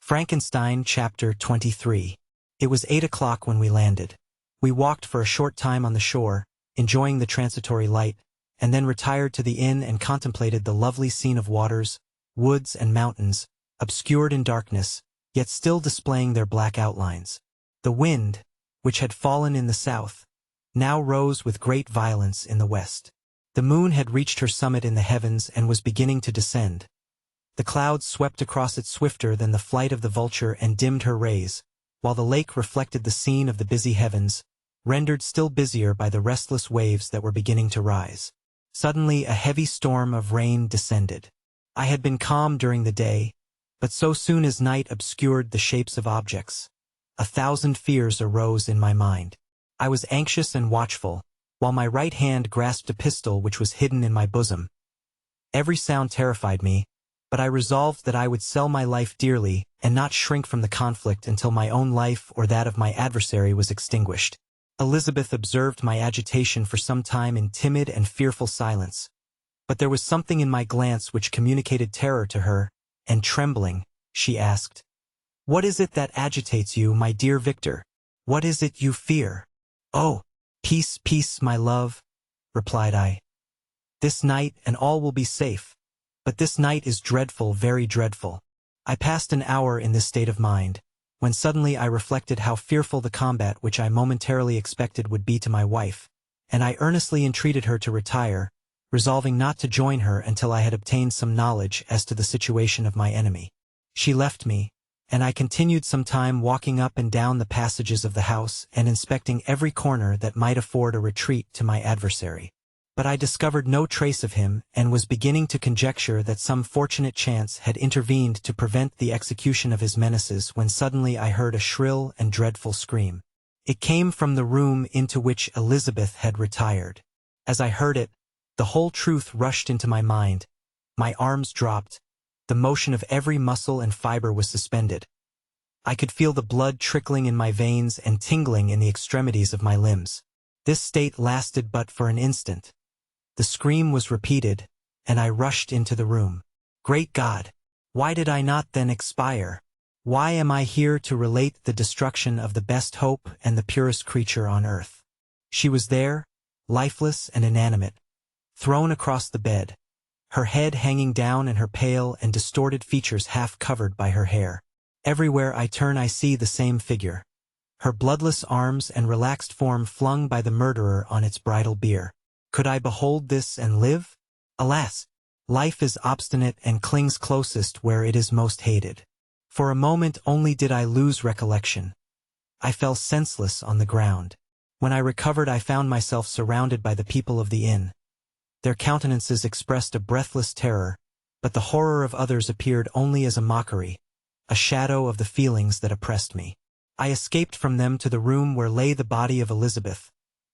Frankenstein, Chapter 23. It was 8 o'clock when we landed. We walked for a short time on the shore, enjoying the transitory light, and then retired to the inn and contemplated the lovely scene of waters, woods and mountains, obscured in darkness, yet still displaying their black outlines. The wind, which had fallen in the south, now rose with great violence in the west. The moon had reached her summit in the heavens and was beginning to descend. The clouds swept across it swifter than the flight of the vulture and dimmed her rays, while the lake reflected the scene of the busy heavens, rendered still busier by the restless waves that were beginning to rise. Suddenly a heavy storm of rain descended. I had been calm during the day, but so soon as night obscured the shapes of objects, 1,000 fears arose in my mind. I was anxious and watchful, while my right hand grasped a pistol which was hidden in my bosom. Every sound terrified me, but I resolved that I would sell my life dearly and not shrink from the conflict until my own life or that of my adversary was extinguished. Elizabeth observed my agitation for some time in timid and fearful silence, but there was something in my glance which communicated terror to her, and trembling, she asked, "What is it that agitates you, my dear Victor? What is it you fear?" "Oh, peace, peace, my love," replied I. "This night and all will be safe. But this night is dreadful, very dreadful." I passed an hour in this state of mind, when suddenly I reflected how fearful the combat which I momentarily expected would be to my wife, and I earnestly entreated her to retire, resolving not to join her until I had obtained some knowledge as to the situation of my enemy. She left me, and I continued some time walking up and down the passages of the house and inspecting every corner that might afford a retreat to my adversary. But I discovered no trace of him and was beginning to conjecture that some fortunate chance had intervened to prevent the execution of his menaces when suddenly I heard a shrill and dreadful scream. It came from the room into which Elizabeth had retired. As I heard it, the whole truth rushed into my mind. My arms dropped. The motion of every muscle and fiber was suspended. I could feel the blood trickling in my veins and tingling in the extremities of my limbs. This state lasted but for an instant. The scream was repeated, and I rushed into the room. Great God! Why did I not then expire? Why am I here to relate the destruction of the best hope and the purest creature on earth? She was there, lifeless and inanimate, thrown across the bed, her head hanging down and her pale and distorted features half covered by her hair. Everywhere I turn I see the same figure, her bloodless arms and relaxed form flung by the murderer on its bridal bier. Could I behold this and live? Alas! Life is obstinate and clings closest where it is most hated. For a moment only did I lose recollection. I fell senseless on the ground. When I recovered I found myself surrounded by the people of the inn. Their countenances expressed a breathless terror, but the horror of others appeared only as a mockery, a shadow of the feelings that oppressed me. I escaped from them to the room where lay the body of Elizabeth,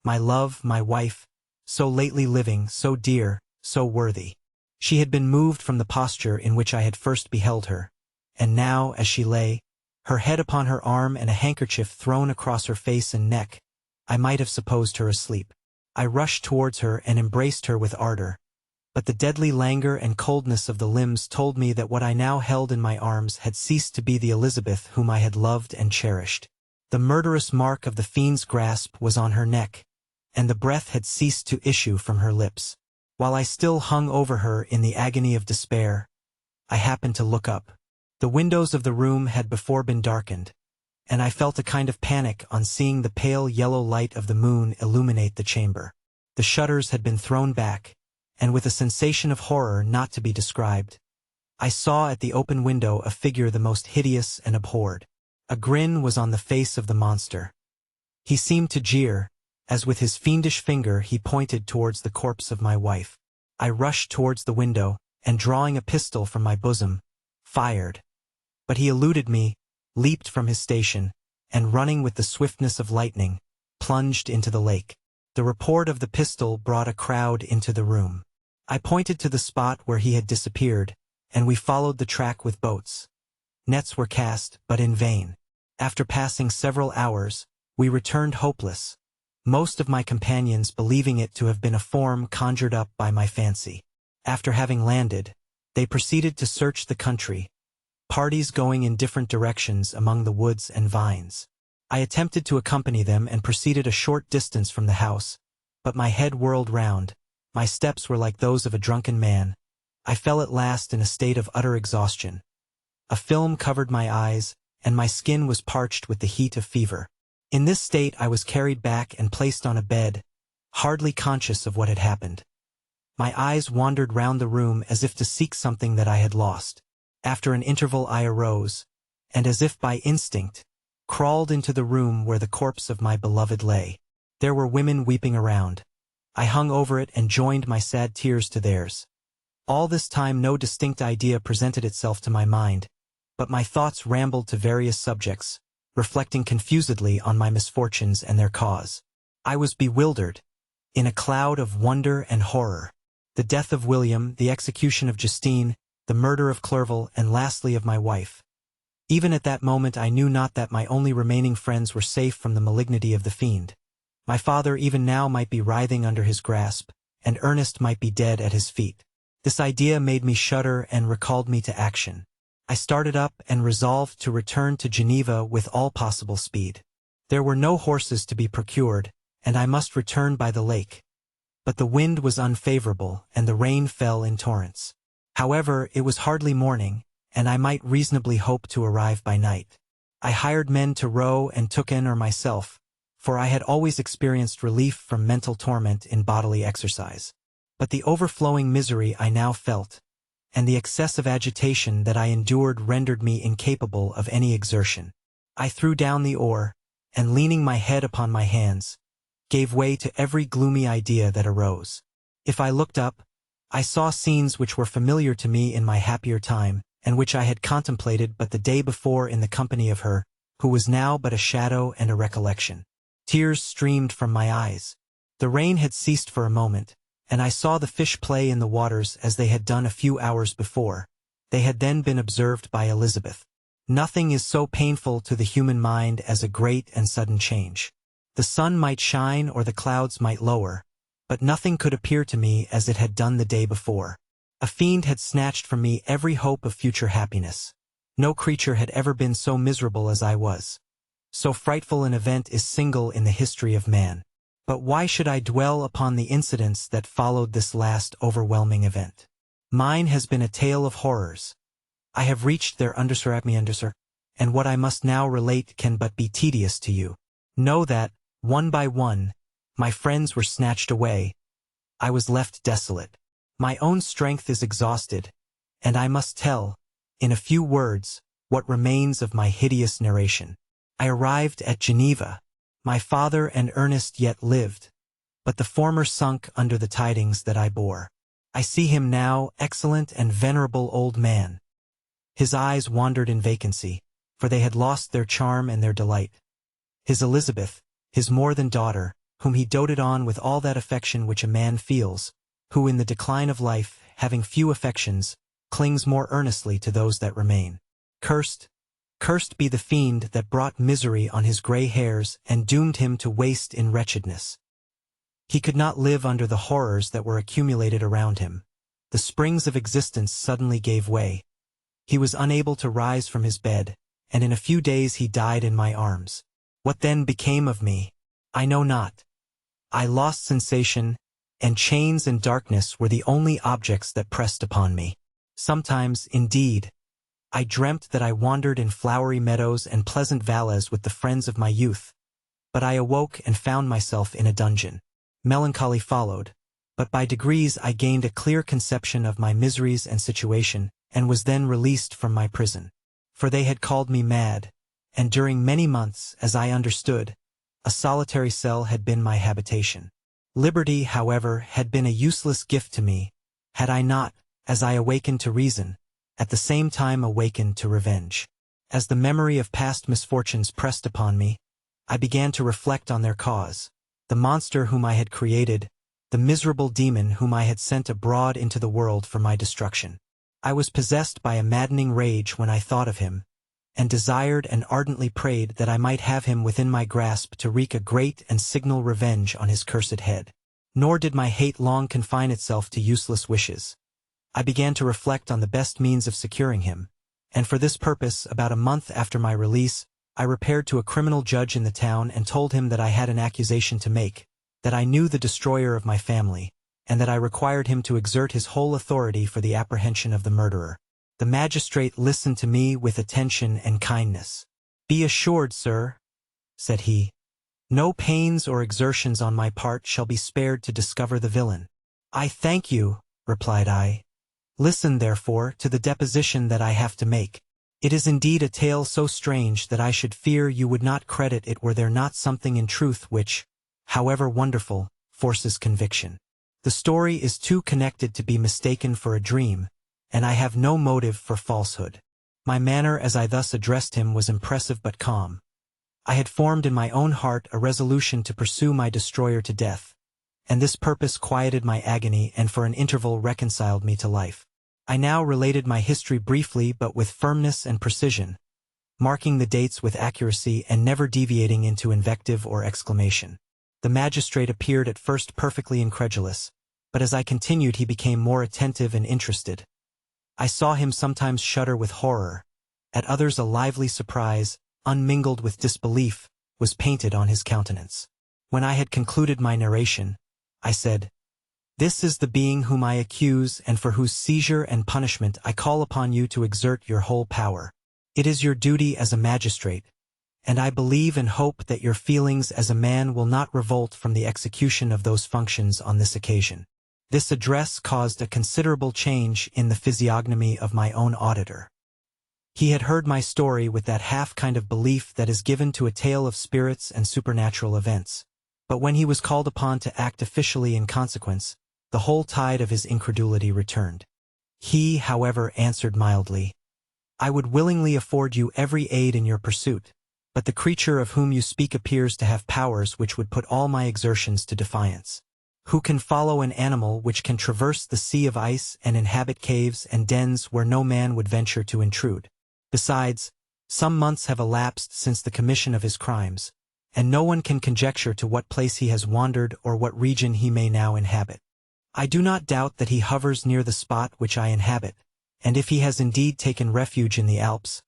my love, my wife, so lately living, so dear, so worthy. She had been moved from the posture in which I had first beheld her, and now, as she lay, her head upon her arm and a handkerchief thrown across her face and neck, I might have supposed her asleep. I rushed towards her and embraced her with ardor, but the deadly languor and coldness of the limbs told me that what I now held in my arms had ceased to be the Elizabeth whom I had loved and cherished. The murderous mark of the fiend's grasp was on her neck, and the breath had ceased to issue from her lips. While I still hung over her in the agony of despair, I happened to look up. The windows of the room had before been darkened, and I felt a kind of panic on seeing the pale yellow light of the moon illuminate the chamber. The shutters had been thrown back, and with a sensation of horror not to be described, I saw at the open window a figure the most hideous and abhorred. A grin was on the face of the monster. He seemed to jeer, as with his fiendish finger he pointed towards the corpse of my wife. I rushed towards the window, and drawing a pistol from my bosom, fired. But he eluded me, leaped from his station, and running with the swiftness of lightning, plunged into the lake. The report of the pistol brought a crowd into the room. I pointed to the spot where he had disappeared, and we followed the track with boats. Nets were cast, but in vain. After passing several hours, we returned hopeless, most of my companions believing it to have been a form conjured up by my fancy. After having landed, they proceeded to search the country, parties going in different directions among the woods and vines. I attempted to accompany them and proceeded a short distance from the house, but my head whirled round, my steps were like those of a drunken man. I fell at last in a state of utter exhaustion. A film covered my eyes, and my skin was parched with the heat of fever. In this state I was carried back and placed on a bed, hardly conscious of what had happened. My eyes wandered round the room as if to seek something that I had lost. After an interval I arose, and as if by instinct, crawled into the room where the corpse of my beloved lay. There were women weeping around. I hung over it and joined my sad tears to theirs. All this time no distinct idea presented itself to my mind, but my thoughts rambled to various subjects, reflecting confusedly on my misfortunes and their cause. I was bewildered, in a cloud of wonder and horror. The death of William, the execution of Justine, the murder of Clerval, and lastly of my wife. Even at that moment I knew not that my only remaining friends were safe from the malignity of the fiend. My father even now might be writhing under his grasp, and Ernest might be dead at his feet. This idea made me shudder and recalled me to action. I started up and resolved to return to Geneva with all possible speed. There were no horses to be procured, and I must return by the lake. But the wind was unfavorable, and the rain fell in torrents. However, it was hardly morning, and I might reasonably hope to arrive by night. I hired men to row and took in or myself, for I had always experienced relief from mental torment in bodily exercise. But the overflowing misery I now felt, and the excessive agitation that I endured rendered me incapable of any exertion. I threw down the oar, and leaning my head upon my hands, gave way to every gloomy idea that arose. If I looked up, I saw scenes which were familiar to me in my happier time, and which I had contemplated but the day before in the company of her, who was now but a shadow and a recollection. Tears streamed from my eyes. The rain had ceased for a moment, and I saw the fish play in the waters as they had done a few hours before. They had then been observed by Elizabeth. Nothing is so painful to the human mind as a great and sudden change. The sun might shine or the clouds might lower, but nothing could appear to me as it had done the day before. A fiend had snatched from me every hope of future happiness. No creature had ever been so miserable as I was. So frightful an event is single in the history of man. But why should I dwell upon the incidents that followed this last overwhelming event? Mine has been a tale of horrors. I have reached their undersur, and what I must now relate can but be tedious to you. Know that, one by one, my friends were snatched away. I was left desolate. My own strength is exhausted, and I must tell, in a few words, what remains of my hideous narration. I arrived at Geneva. My father and Ernest yet lived, but the former sunk under the tidings that I bore. I see him now, excellent and venerable old man. His eyes wandered in vacancy, for they had lost their charm and their delight. His Elizabeth, his more than daughter, whom he doted on with all that affection which a man feels, who in the decline of life, having few affections, clings more earnestly to those that remain. Cursed be the fiend that brought misery on his gray hairs and doomed him to waste in wretchedness. He could not live under the horrors that were accumulated around him. The springs of existence suddenly gave way. He was unable to rise from his bed, and in a few days he died in my arms. What then became of me? I know not. I lost sensation, and chains and darkness were the only objects that pressed upon me. Sometimes, indeed, I dreamt that I wandered in flowery meadows and pleasant valleys with the friends of my youth, but I awoke and found myself in a dungeon. Melancholy followed, but by degrees I gained a clear conception of my miseries and situation, and was then released from my prison. For they had called me mad, and during many months, as I understood, a solitary cell had been my habitation. Liberty, however, had been a useless gift to me, had I not, as I awakened to reason, at the same time awakened to revenge. As the memory of past misfortunes pressed upon me, I began to reflect on their cause, the monster whom I had created, the miserable demon whom I had sent abroad into the world for my destruction. I was possessed by a maddening rage when I thought of him, and desired and ardently prayed that I might have him within my grasp to wreak a great and signal revenge on his cursed head. Nor did my hate long confine itself to useless wishes. I began to reflect on the best means of securing him, and for this purpose, about a month after my release, I repaired to a criminal judge in the town and told him that I had an accusation to make, that I knew the destroyer of my family, and that I required him to exert his whole authority for the apprehension of the murderer. The magistrate listened to me with attention and kindness. "Be assured, sir," said he, "no pains or exertions on my part shall be spared to discover the villain." "I thank you," replied I. "Listen, therefore, to the deposition that I have to make. It is indeed a tale so strange that I should fear you would not credit it were there not something in truth which, however wonderful, forces conviction. The story is too connected to be mistaken for a dream, and I have no motive for falsehood." My manner as I thus addressed him was impressive but calm. I had formed in my own heart a resolution to pursue my destroyer to death, and this purpose quieted my agony and for an interval reconciled me to life. I now related my history briefly but with firmness and precision, marking the dates with accuracy and never deviating into invective or exclamation. The magistrate appeared at first perfectly incredulous, but as I continued he became more attentive and interested. I saw him sometimes shudder with horror, at others a lively surprise, unmingled with disbelief, was painted on his countenance. When I had concluded my narration, I said, "This is the being whom I accuse and for whose seizure and punishment I call upon you to exert your whole power. It is your duty as a magistrate, and I believe and hope that your feelings as a man will not revolt from the execution of those functions on this occasion." This address caused a considerable change in the physiognomy of my own auditor. He had heard my story with that half kind of belief that is given to a tale of spirits and supernatural events, but when he was called upon to act officially in consequence, the whole tide of his incredulity returned. He, however, answered mildly, "I would willingly afford you every aid in your pursuit, but the creature of whom you speak appears to have powers which would put all my exertions to defiance. Who can follow an animal which can traverse the sea of ice and inhabit caves and dens where no man would venture to intrude? Besides, some months have elapsed since the commission of his crimes, and no one can conjecture to what place he has wandered or what region he may now inhabit. I do not doubt that he hovers near the spot which I inhabit, and if he has indeed taken refuge in the Alps,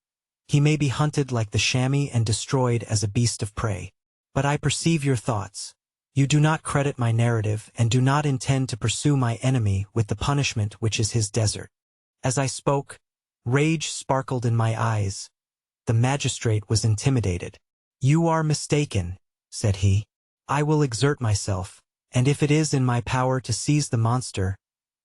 he may be hunted like the chamois and destroyed as a beast of prey. But I perceive your thoughts. You do not credit my narrative and do not intend to pursue my enemy with the punishment which is his desert." As I spoke, rage sparkled in my eyes. The magistrate was intimidated. "You are mistaken," said he. "I will exert myself, and if it is in my power to seize the monster,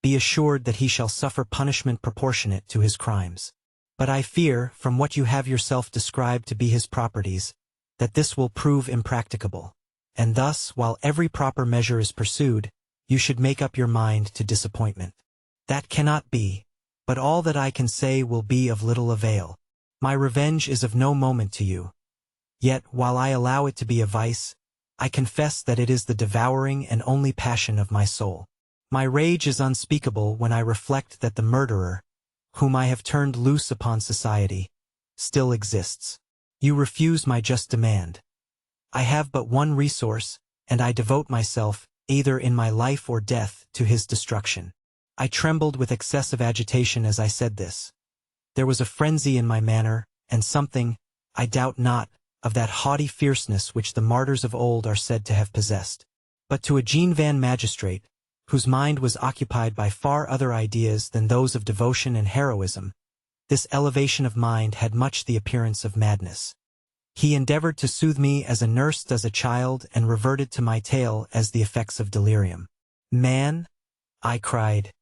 be assured that he shall suffer punishment proportionate to his crimes. But I fear, from what you have yourself described to be his properties, that this will prove impracticable. And thus, while every proper measure is pursued, you should make up your mind to disappointment. That cannot be, but all that I can say will be of little avail. My revenge is of no moment to you. Yet, while I allow it to be a vice, I confess that it is the devouring and only passion of my soul. My rage is unspeakable when I reflect that the murderer, whom I have turned loose upon society, still exists. You refuse my just demand. I have but one resource, and I devote myself, either in my life or death, to his destruction." I trembled with excessive agitation as I said this. There was a frenzy in my manner, and something, I doubt not, of that haughty fierceness which the martyrs of old are said to have possessed. But to a Jean Van magistrate, whose mind was occupied by far other ideas than those of devotion and heroism, this elevation of mind had much the appearance of madness. He endeavored to soothe me as a nurse does a child and reverted to my tale as the effects of delirium. "Man," I cried,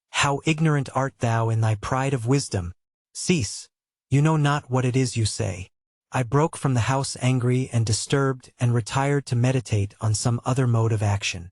"how ignorant art thou in thy pride of wisdom! Cease, you know not what it is you say." I broke from the house angry and disturbed and retired to meditate on some other mode of action.